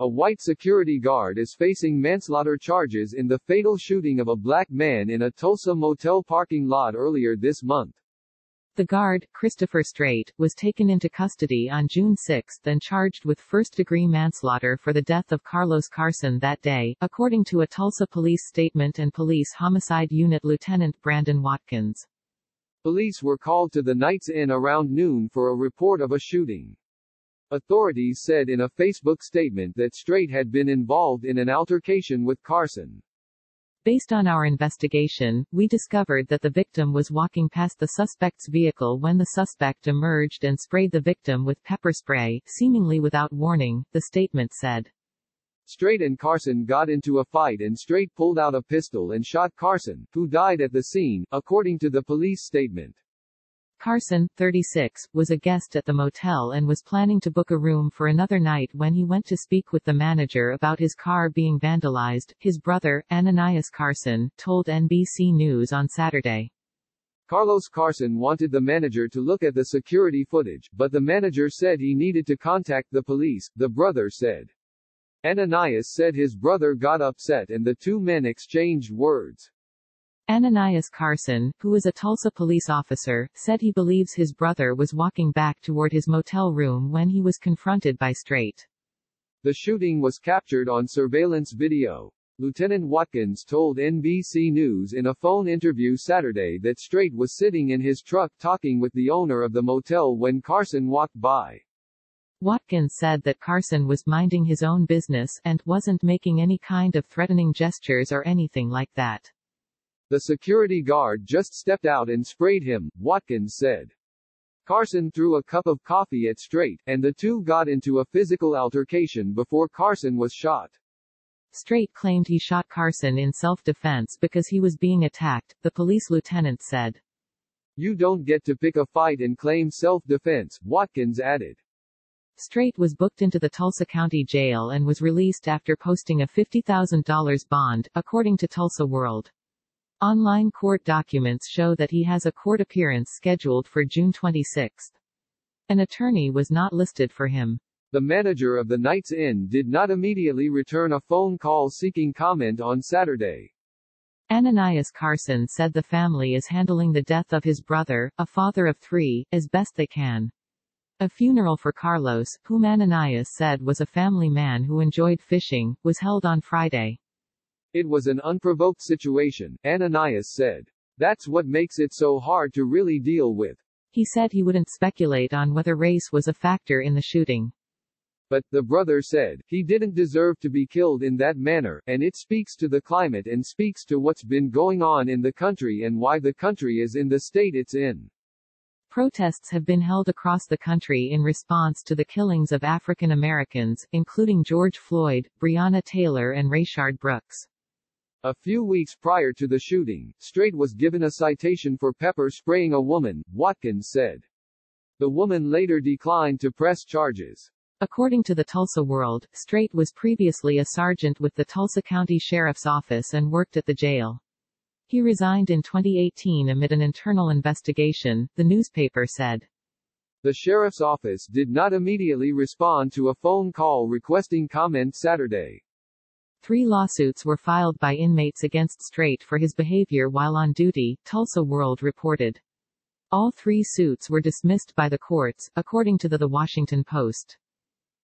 A white security guard is facing manslaughter charges in the fatal shooting of a black man in a Tulsa motel parking lot earlier this month. The guard, Christopher Strait, was taken into custody on June 6 and charged with first-degree manslaughter for the death of Carlos Carson that day, according to a Tulsa police statement and Police Homicide Unit Lieutenant Brandon Watkins. Police were called to the Knights Inn around noon for a report of a shooting. Authorities said in a Facebook statement that Strait had been involved in an altercation with Carson. Based on our investigation, we discovered that the victim was walking past the suspect's vehicle when the suspect emerged and sprayed the victim with pepper spray, seemingly without warning, the statement said. Strait and Carson got into a fight and Strait pulled out a pistol and shot Carson, who died at the scene, according to the police statement. Carson, 36, was a guest at the motel and was planning to book a room for another night when he went to speak with the manager about his car being vandalized, his brother, Ananias Carson, told NBC News on Saturday. Carlos Carson wanted the manager to look at the security footage, but the manager said he needed to contact the police, the brother said. Ananias said his brother got upset and the two men exchanged words. Ananias Carson, who is a Tulsa police officer, said he believes his brother was walking back toward his motel room when he was confronted by Strait. The shooting was captured on surveillance video. Lieutenant Watkins told NBC News in a phone interview Saturday that Strait was sitting in his truck talking with the owner of the motel when Carson walked by. Watkins said that Carson was minding his own business and wasn't making any kind of threatening gestures or anything like that. The security guard just stepped out and sprayed him, Watkins said. Carson threw a cup of coffee at Strait, and the two got into a physical altercation before Carson was shot. Strait claimed he shot Carson in self-defense because he was being attacked, the police lieutenant said. You don't get to pick a fight and claim self-defense, Watkins added. Strait was booked into the Tulsa County Jail and was released after posting a $50,000 bond, according to Tulsa World. Online court documents show that he has a court appearance scheduled for June 26. An attorney was not listed for him. The manager of the Knights Inn did not immediately return a phone call seeking comment on Saturday. Ananias Carson said the family is handling the death of his brother, a father of 3, as best they can. A funeral for Carlos, whom Ananias said was a family man who enjoyed fishing, was held on Friday. It was an unprovoked situation, Ananias said. That's what makes it so hard to really deal with. He said he wouldn't speculate on whether race was a factor in the shooting. But, the brother said, he didn't deserve to be killed in that manner, and it speaks to the climate and speaks to what's been going on in the country and why the country is in the state it's in. Protests have been held across the country in response to the killings of African Americans, including George Floyd, Breonna Taylor and Rayshard Brooks. A few weeks prior to the shooting, Strait was given a citation for pepper spraying a woman, Watkins said. The woman later declined to press charges. According to the Tulsa World, Strait was previously a sergeant with the Tulsa County Sheriff's Office and worked at the jail. He resigned in 2018 amid an internal investigation, the newspaper said. The sheriff's office did not immediately respond to a phone call requesting comment Saturday. 3 lawsuits were filed by inmates against Strait for his behavior while on duty, Tulsa World reported. All 3 suits were dismissed by the courts, according to the Washington Post.